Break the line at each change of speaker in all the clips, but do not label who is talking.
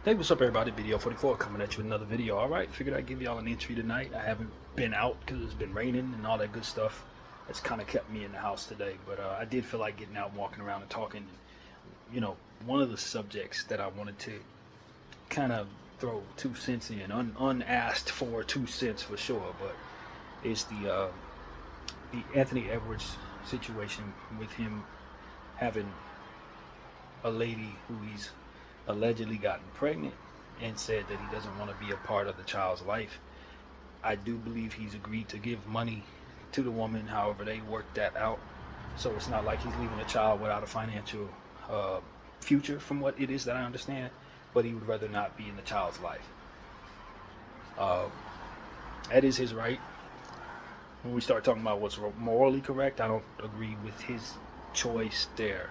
Hey, what's up, everybody? Video 44 coming at you with another video. All right, figured I'd give y'all an entry tonight. I haven't been out because it's been raining and all that good stuff. It's kind of kept me in the house today, but I did feel like getting out, walking around, and talking. One of the subjects that I wanted to kind of throw 2 cents in, unasked for 2 cents for sure, but is the Anthony Edwards situation with him having a lady who he's allegedly gotten pregnant and said that he doesn't want to be a part of the child's life. I do believe he's agreed to give money to the woman, however they work that out. So it's not like he's leaving a child without a financial future, from what it is that I understand, but he would rather not be in the child's life. That is his right. When we start talking about what's morally correct, I don't agree with his choice there.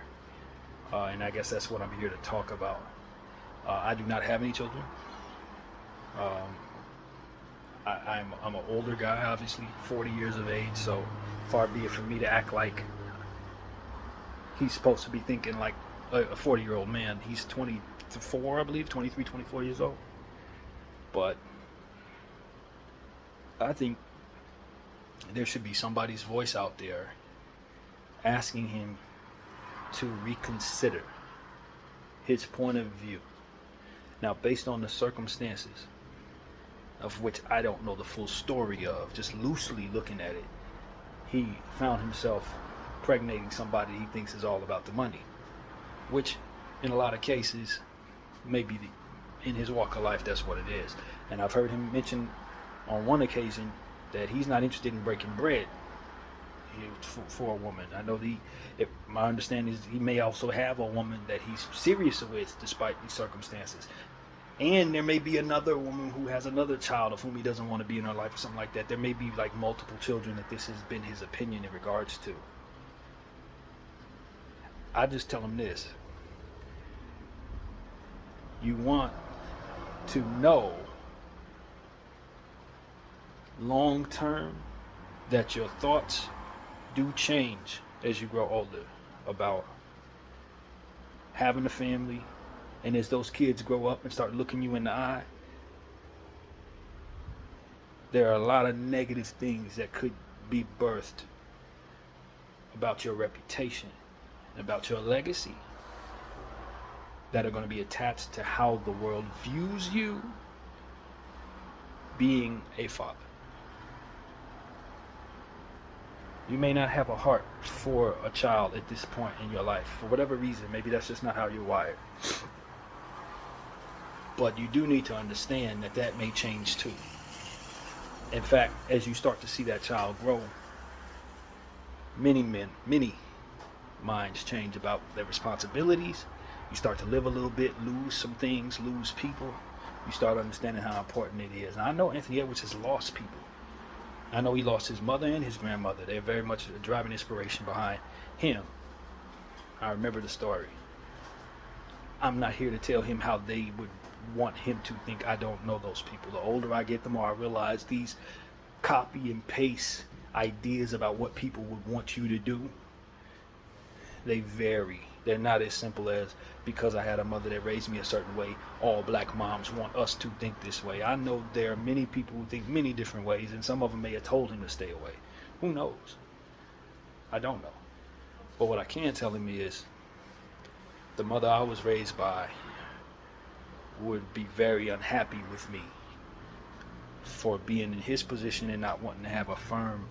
And I guess that's what I'm here to talk about. I do not have any children. I'm an older guy, obviously, 40 years of age, so far be it from me to act like he's supposed to be thinking like a 40-year-old man. He's 24, I believe, 23, 24 years old. But I think there should be somebody's voice out there asking him to reconsider his point of view. Now, based on the circumstances, of which I don't know the full story of, just loosely looking at it, he found himself impregnating somebody he thinks is all about the money, which in a lot of cases, maybe in his walk of life, that's what it is. And I've heard him mention on one occasion that he's not interested in breaking bread for a woman. I know my understanding is he may also have a woman that he's serious with despite these circumstances. And there may be another woman who has another child of whom he doesn't want to be in her life or something like that. There may be like multiple children that this has been his opinion in regards to. I just tell him this. You want to know long term that your thoughts do change as you grow older about having a family, and as those kids grow up and start looking you in the eye, there are a lot of negative things that could be birthed about your reputation and about your legacy that are going to be attached to how the world views you being a father. You may not have a heart for a child at this point in your life. For whatever reason, maybe that's just not how you're wired. But you do need to understand that that may change too. In fact, as you start to see that child grow, many minds change about their responsibilities. You start to live a little bit, lose some things, lose people. You start understanding how important it is. And I know Anthony Edwards has lost people. I know he lost his mother and his grandmother. They're very much a driving inspiration behind him. I remember the story. I'm not here to tell him how they would want him to think. I don't know those people. The older I get, the more I realize these copy and paste ideas about what people would want you to do, they vary. They're not as simple as, because I had a mother that raised me a certain way, all black moms want us to think this way. I know there are many people who think many different ways, and some of them may have told him to stay away. Who knows? I don't know. But what I can tell him is, the mother I was raised by would be very unhappy with me for being in his position and not wanting to have a firm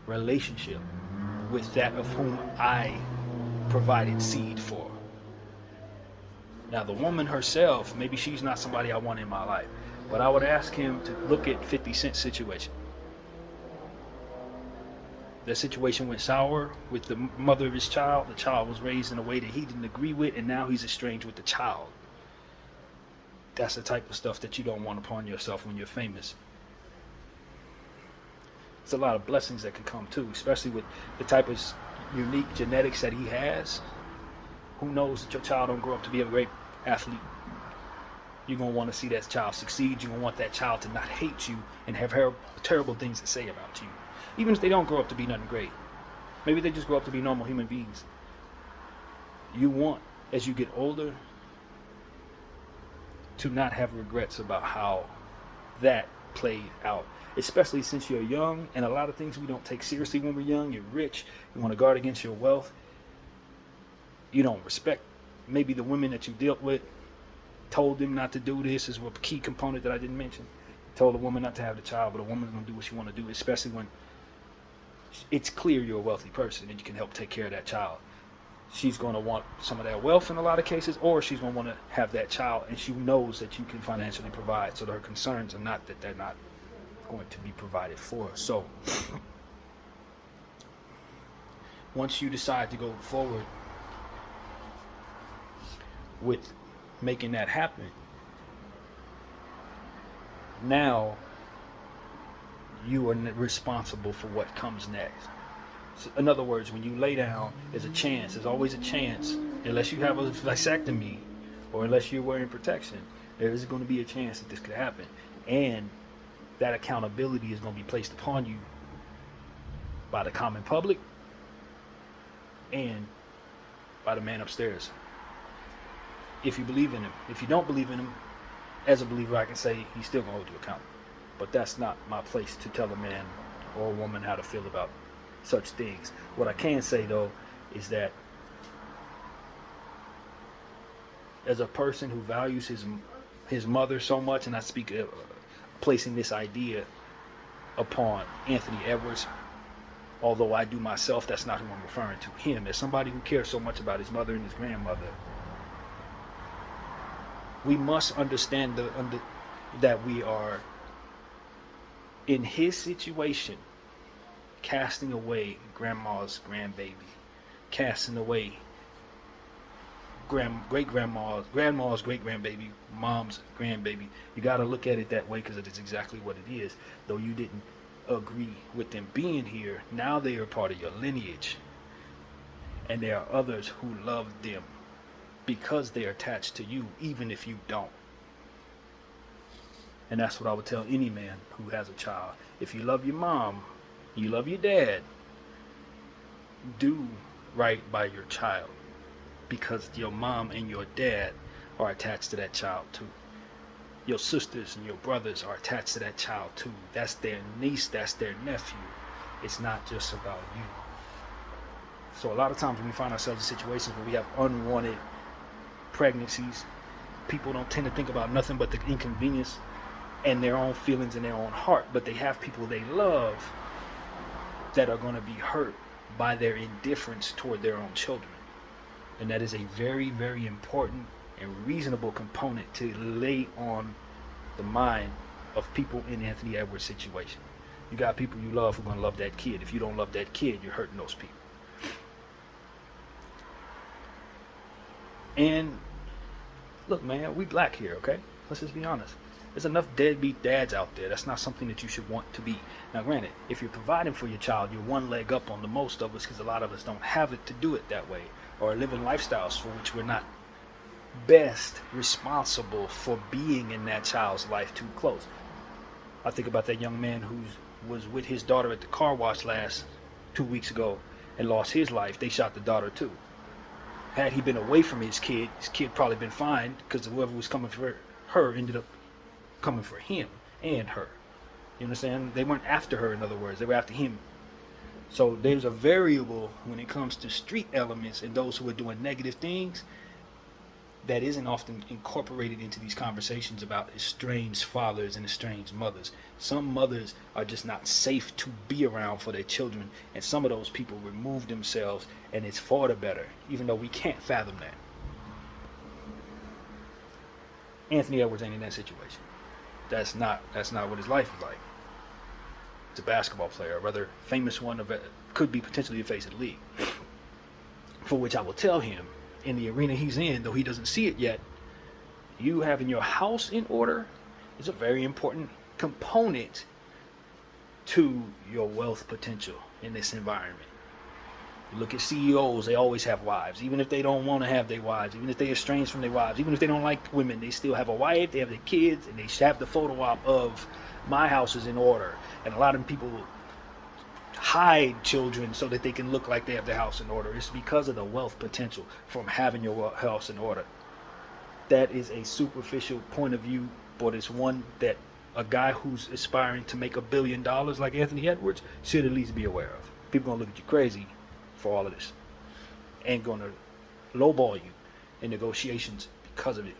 relationship with that of whom I provided seed for. Now, the woman herself, maybe she's not somebody I want in my life, but I would ask him to look at 50 Cent's situation. The situation went sour with the mother of his child. The child was raised in a way that he didn't agree with, and now he's estranged with the child. That's the type of stuff that you don't want upon yourself when you're famous. There's a lot of blessings that can come too, especially with the type of unique genetics that he has. Who knows that your child don't grow up to be a great athlete? You're going to want to see that child succeed. You're going to want that child to not hate you and have terrible things to say about you. Even if they don't grow up to be nothing great. Maybe they just grow up to be normal human beings. You want, as you get older, to not have regrets about how that played out, especially since you're young, and a lot of things we don't take seriously when we're young. You're rich, you want to guard against your wealth, you don't respect maybe the women that you dealt with, told them not to do this. Is a key component that I didn't mention. Told a woman not to have the child, but a woman's going to do what she want to do, especially when it's clear you're a wealthy person and you can help take care of that child. She's going to want some of that wealth in a lot of cases, or she's going to want to have that child, and she knows that you can financially provide, so her concerns are not that they're not going to be provided for. So once you decide to go forward with making that happen, now you are responsible for what comes next. So in other words, when you lay down, there's always a chance, unless you have a vasectomy or unless you're wearing protection, there is going to be a chance that this could happen. And that accountability is going to be placed upon you by the common public and by the man upstairs. If you believe in him. If you don't believe in him, as a believer, I can say he's still going to hold you accountable. But that's not my place to tell a man or a woman how to feel about such things. What I can say, though, is that as a person who values his mother so much, and I speak placing this idea upon Anthony Edwards, although I do myself, that's not who I'm referring to. Him as somebody who cares so much about his mother and his grandmother. We must understand that we are, in his situation, casting away grandma's grandbaby, casting away grandma's great grandbaby, mom's grandbaby. You got to look at it that way, because it is exactly what it is. Though you didn't agree with them being here, now they are part of your lineage, and there are others who love them because they're attached to you, even if you don't. And that's what I would tell any man who has a child. If you love your mom, you love your dad, do right by your child, because your mom and your dad are attached to that child too. Your sisters and your brothers are attached to that child too. That's their niece, that's their nephew. It's not just about you. So a lot of times when we find ourselves in situations where we have unwanted pregnancies, people don't tend to think about nothing but the inconvenience and their own feelings in their own heart, but they have people they love that are going to be hurt by their indifference toward their own children. And that is a very, very important and reasonable component to lay on the mind of people in Anthony Edwards' situation. You got people you love who are going to love that kid. If you don't love that kid, you're hurting those people. And look, man, we black here, okay? Let's just be honest. There's enough deadbeat dads out there. That's not something that you should want to be. Now, granted, if you're providing for your child, you're one leg up on the most of us, because a lot of us don't have it to do it that way, or living lifestyles for which we're not best responsible for being in that child's life too close. I think about that young man who was with his daughter at the car wash 2 weeks ago and lost his life. They shot the daughter too. Had he been away from his kid probably been fine, because whoever was coming for her ended up coming for him and her. You understand? They weren't after her, in other words. They were after him. So there's a variable when it comes to street elements and those who are doing negative things that isn't often incorporated into these conversations about estranged fathers and estranged mothers. Some mothers are just not safe to be around for their children, and some of those people remove themselves, and it's for the better, even though we can't fathom that. Anthony Edwards ain't in that situation. That's not what his life is like. He's a basketball player, a rather famous one, could be potentially the face of the league. For which I will tell him, in the arena he's in, though he doesn't see it yet, you having your house in order is a very important component to your wealth potential in this environment. You look at CEOs, they always have wives, even if they don't want to have their wives, even if they're estranged from their wives, even if they don't like women, they still have a wife, they have their kids, and they have the photo op of my house is in order. And a lot of people hide children so that they can look like they have their house in order. It's because of the wealth potential from having your house in order. that is a superficial point of view, but it's one that a guy who's aspiring to make $1 billion like Anthony Edwards should at least be aware of. People gonna look at you crazy for all of this, and gonna lowball you in negotiations because of it.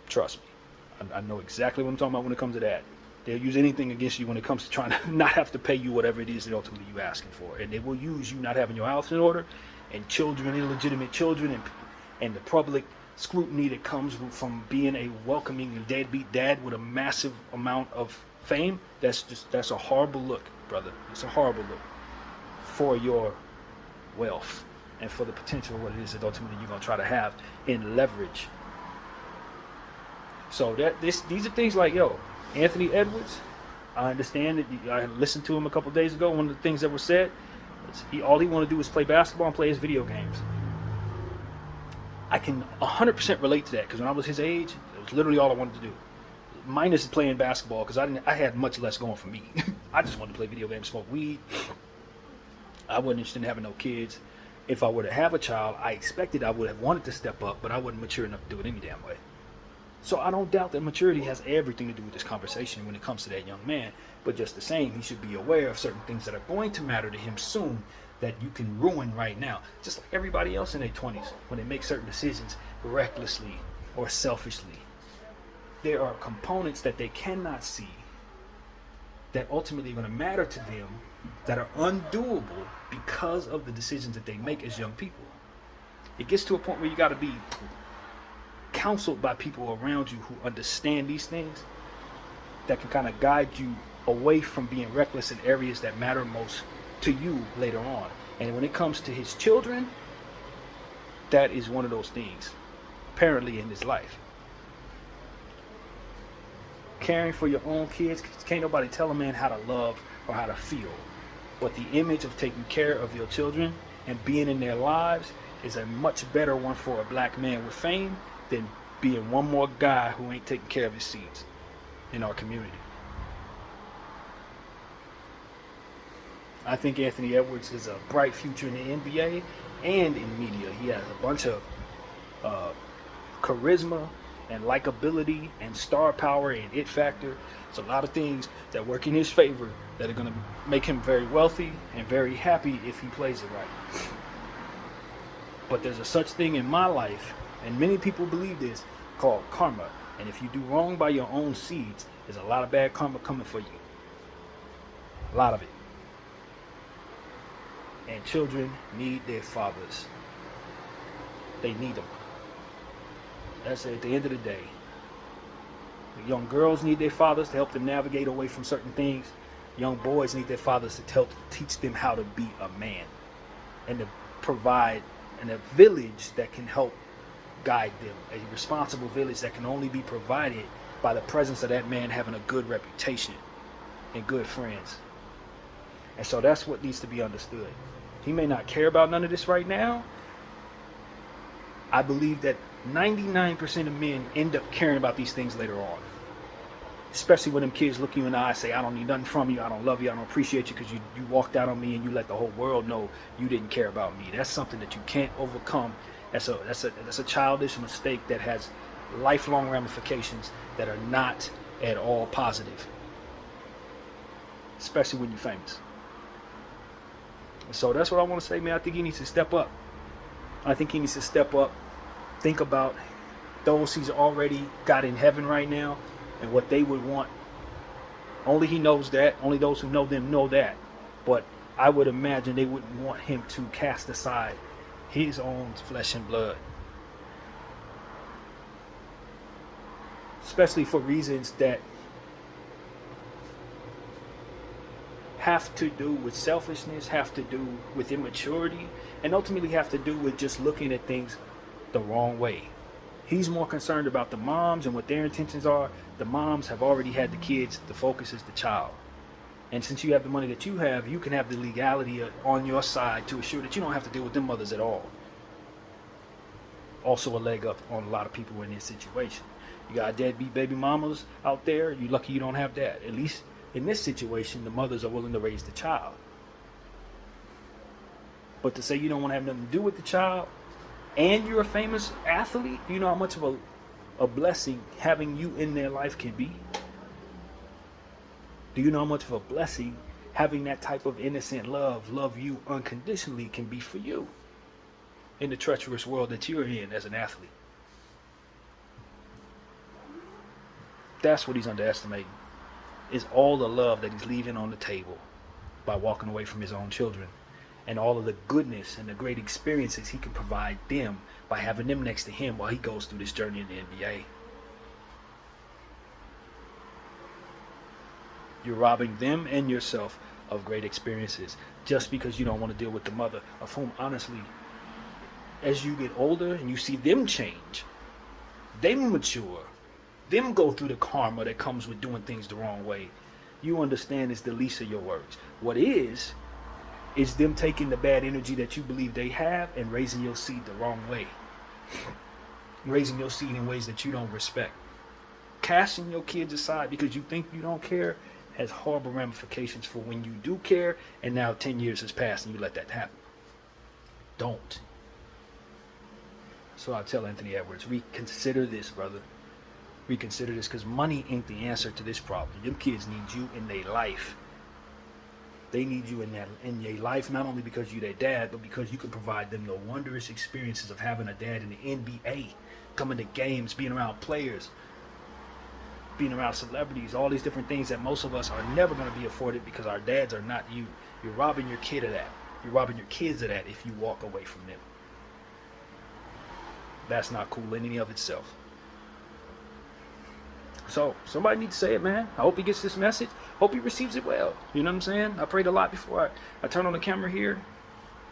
Trust me, I know exactly what I'm talking about when it comes to that. They'll use anything against you when it comes to trying to not have to pay you whatever it is that ultimately you're asking for. And they will use you not having your house in order, and children, illegitimate children, and the public scrutiny that comes from being a welcoming and deadbeat dad with a massive amount of fame. That's a horrible look, brother. It's a horrible look for your wealth and for the potential of what it is that ultimately you're gonna try to have in leverage. So these are things like, yo, Anthony Edwards, I understand that I listened to him a couple days ago. One of the things that was said is all he want to do is play basketball and play his video games. I can 100% relate to that, because when I was his age, it was literally all I wanted to do. Minus playing basketball, because I had much less going for me. I just wanted to play video games, smoke weed. I wasn't interested in having no kids. If I were to have a child, I expected I would have wanted to step up, but I wasn't mature enough to do it any damn way. So I don't doubt that maturity has everything to do with this conversation when it comes to that young man. But just the same, he should be aware of certain things that are going to matter to him soon that you can ruin right now. Just like everybody else in their 20s, when they make certain decisions recklessly or selfishly. There are components that they cannot see that ultimately are going to matter to them that are undoable because of the decisions that they make as young people. It gets to a point where you got to be counseled by people around you who understand these things, that can kind of guide you away from being reckless in areas that matter most to you later on. And when it comes to his children, that is one of those things, apparently, in his life. Caring for your own kids, can't nobody tell a man how to love or how to feel. But the image of taking care of your children and being in their lives is a much better one for a black man with fame than being one more guy who ain't taking care of his seeds in our community. I think Anthony Edwards has a bright future in the NBA and in media. He has a bunch of charisma and likability and star power and it factor. It's a lot of things that work in his favor that are going to make him very wealthy and very happy if he plays it right. But there's a such thing in my life, and many people believe this, called karma. And if you do wrong by your own seeds, there's a lot of bad karma coming for you. A lot of it. And children need their fathers. They need them. That's it, at the end of the day. The young girls need their fathers to help them navigate away from certain things. Young boys need their fathers to help teach them how to be a man and to provide a village that can help guide them. A responsible village that can only be provided by the presence of that man having a good reputation and good friends. And so that's what needs to be understood. He may not care about none of this right now. I believe that 99% of men end up caring about these things later on. Especially when them kids look you in the eye and say, I don't need nothing from you, I don't love you, I don't appreciate you because you walked out on me and you let the whole world know you didn't care about me. That's something that you can't overcome. That's a childish mistake that has lifelong ramifications that are not at all positive. Especially when you're famous. So that's what I want to say, man. I think he needs to step up. I think he needs to step up. Think about those he's already got in heaven right now and what they would want. Only he knows that. Only those who know them know that. But I would imagine they wouldn't want him to cast aside his own flesh and blood. Especially for reasons that have to do with selfishness, have to do with immaturity, and ultimately have to do with just looking at things the wrong way. He's more concerned about the moms and what their intentions are. The moms have already had the kids. The focus is the child. And since you have the money that you have, you can have the legality on your side to assure that you don't have to deal with them mothers at all. Also a leg up on a lot of people in this situation. You got deadbeat baby mamas out there. You're lucky you don't have that. At least in this situation, the mothers are willing to raise the child. But to say you don't want to have nothing to do with the child, and you're a famous athlete, do you know how much of a blessing having you in their life can be? Do you know how much of a blessing having that type of innocent love you unconditionally can be for you in the treacherous world that you're in as an athlete? That's what he's underestimating, is all the love that he's leaving on the table by walking away from his own children, and all of the goodness and the great experiences he can provide them by having them next to him while he goes through this journey in the NBA. You're robbing them and yourself of great experiences just because you don't want to deal with the mother, of whom, honestly, as you get older and you see them change, them mature, them go through the karma that comes with doing things the wrong way, you understand it's the least of your worries. What is them taking the bad energy that you believe they have and raising your seed the wrong way. Raising your seed in ways that you don't respect. Casting your kids aside because you think you don't care has horrible ramifications for when you do care, and now 10 years has passed and you let that happen. Don't. So I tell Anthony Edwards, reconsider this, brother. Reconsider this, because money ain't the answer to this problem. Them kids need you in their life. They need you in their life, not only because you're their dad, but because you can provide them the wondrous experiences of having a dad in the NBA, coming to games, being around players, being around celebrities, all these different things that most of us are never going to be afforded because our dads are not you. You're robbing your kid of that. You're robbing your kids of that if you walk away from them. That's not cool in any of itself. So somebody needs to say it, man. I hope he gets this message. Hope he receives it well. You know what I'm saying? I prayed a lot before I turn on the camera here.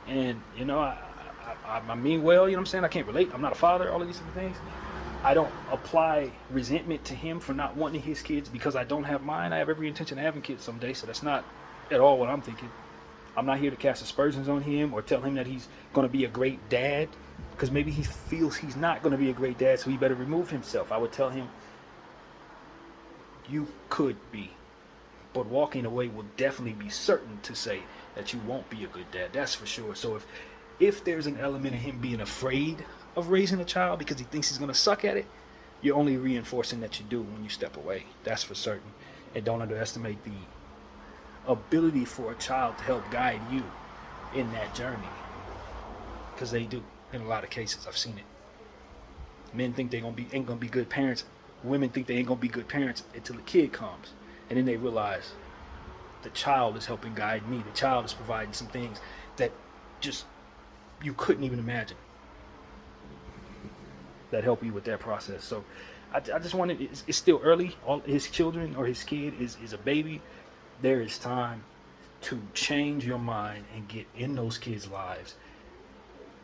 And, you know, I mean well, you know what I'm saying? I can't relate. I'm not a father, all of these different things. I don't apply resentment to him for not wanting his kids because I don't have mine. I have every intention of having kids someday, so that's not at all what I'm thinking. I'm not here to cast aspersions on him or tell him that he's going to be a great dad, because maybe he feels he's not going to be a great dad, so he better remove himself. I would tell him, you could be, but walking away will definitely be certain to say that you won't be a good dad. That's for sure. So if there's an element of him being afraid of raising a child because he thinks he's going to suck at it, you're only reinforcing that you do when you step away. That's for certain. And don't underestimate the ability for a child to help guide you in that journey, because they do. In a lot of cases, I've seen it. Men think they ain't gonna be good parents. Women think they ain't gonna be good parents until the kid comes, and then they realize the child is helping guide me. The child is providing some things that just you couldn't even imagine that help you with that process. So I just wanted, it's still early. All his children or his kid is a baby. There is time to change your mind and get in those kids' lives.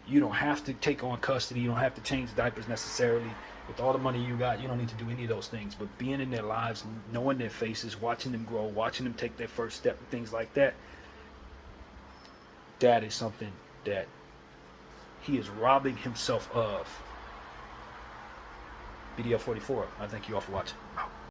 You don't have to take on custody. You don't have to change diapers necessarily. With all the money you got, you don't need to do any of those things. But being in their lives, knowing their faces, watching them grow, watching them take their first step and things like that, that is something that he is robbing himself of. BDL 44, I thank you all for watching.